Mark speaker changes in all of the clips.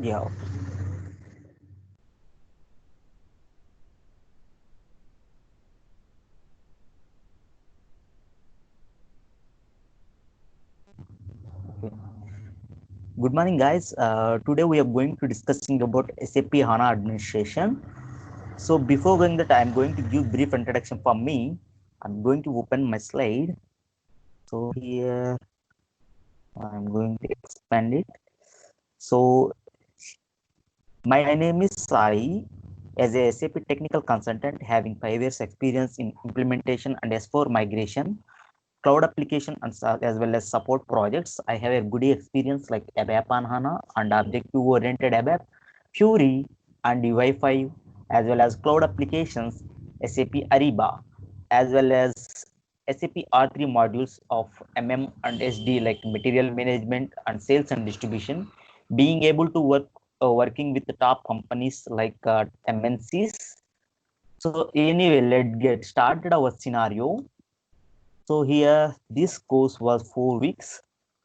Speaker 1: Yeah. Okay. Good morning, guys. Today we are going to discussing about SAP HANA administration. So before going that, I'm going to give brief introduction for me. I'm going to open my slide. So here I'm going to expand it. So my name is Sai. As a SAP technical consultant, having 5 years experience in implementation and S4 migration, cloud application and as well as support projects. I have a good experience like ABAP on HANA and objective-oriented ABAP, Fury and UI5, as well as cloud applications, SAP Ariba, as well as SAP R3 modules of MM and SD like material management and sales and distribution, being able to working with the top companies like MNCs. So anyway, let's get started our scenario. So here this course was 4 weeks.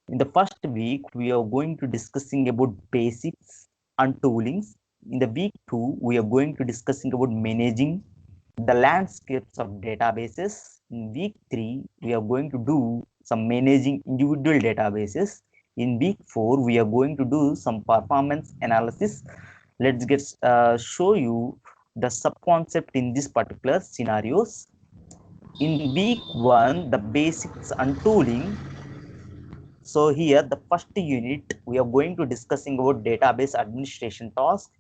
Speaker 1: In the first week, we are going to discussing about basics and toolings. In the week 2, we are going to discussing about managing the landscapes of databases. In week 3, we are going to do some managing individual databases. In week 4, we are going to do some performance analysis. Let's get show you the sub concept in this particular scenarios. In week 1, the basics and tooling. So here the first unit we are going to discussing about database administration task.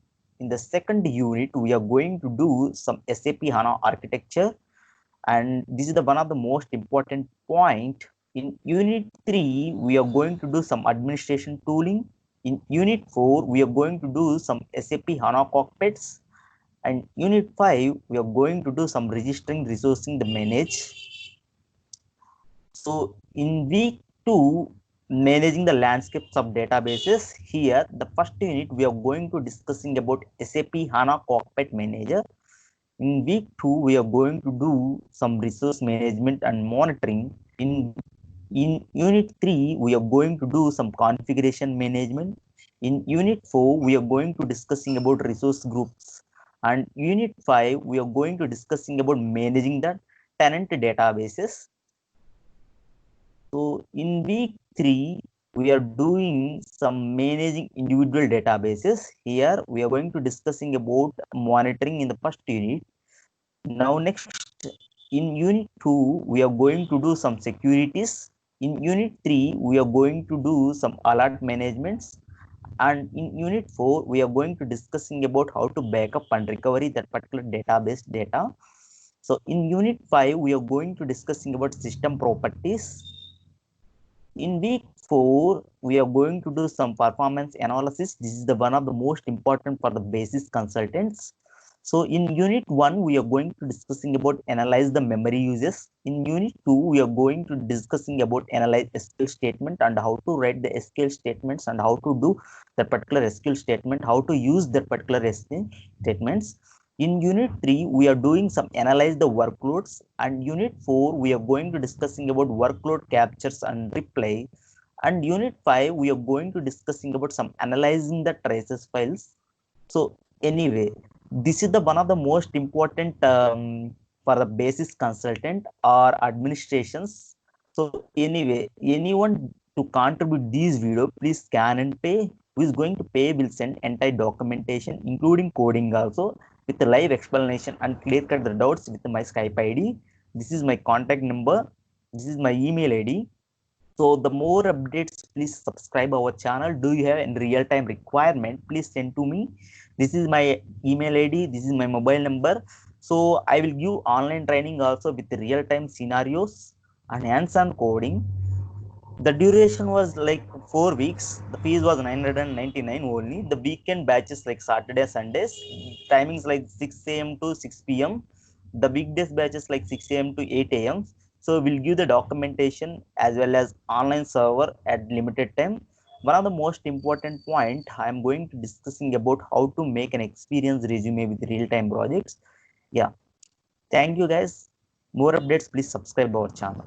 Speaker 1: In the second unit we are going to do some SAP HANA architecture, and this is the one of the most important point. In unit 3 we are going to do some administration tooling. In unit 4 we are going to do some SAP HANA cockpits, and unit 5 we are going to do some registering resourcing the manage. So in week 2, managing the landscapes of databases, here the first unit we are going to discussing about SAP HANA Cockpit Manager. In week 2, we are going to do some resource management and monitoring. In unit 3, we are going to do some configuration management. In unit 4, we are going to discussing about resource groups. And unit 5, we are going to discussing about managing the tenant databases. So in week 3, we are doing some managing individual databases. Here we are going to discussing about monitoring in the first unit. Now next, in unit 2, we are going to do some securities. In unit 3, we are going to do some alert managements. And in unit 4, we are going to discussing about how to backup and recovery that particular database data. So in unit 5, we are going to discussing about system properties. In week 4, we are going to do some performance analysis. This is the one of the most important for the basis consultants. So in unit 1, we are going to discussing about analyze the memory uses. In unit 2, we are going to discussing about analyze SQL statement and how to write the SQL statements and how to do that particular SQL statement, how to use that particular SQL statements. In unit 3, we are doing some analyze the workloads, and unit 4, we are going to discussing about workload captures and replay. And unit 5, we are going to discussing about some analyzing the traces files. So anyway, this is the one of the most important for the basis consultant or administrations. So anyway, anyone to contribute this video, please scan and pay. Who is going to pay will send entire documentation, including coding also, with the live explanation and clear cut the doubts with my Skype ID. This is my contact number. This is my email ID. So the more updates, please subscribe our channel. Do you have any real-time requirement? Please send to me. This is my email ID. This is my mobile number. So I will give online training also with real-time scenarios and hands-on coding. The duration was like 4 weeks. The fees was 999 only. The weekend batches like Saturday, Sundays. Timings like 6 a.m. to 6 p.m. The weekdays batches like 6 a.m. to 8 a.m. So we'll give the documentation as well as online server at limited time. One of the most important point I'm going to discussing about how to make an experience resume with real-time projects. Yeah. Thank you guys. More updates, please subscribe our channel.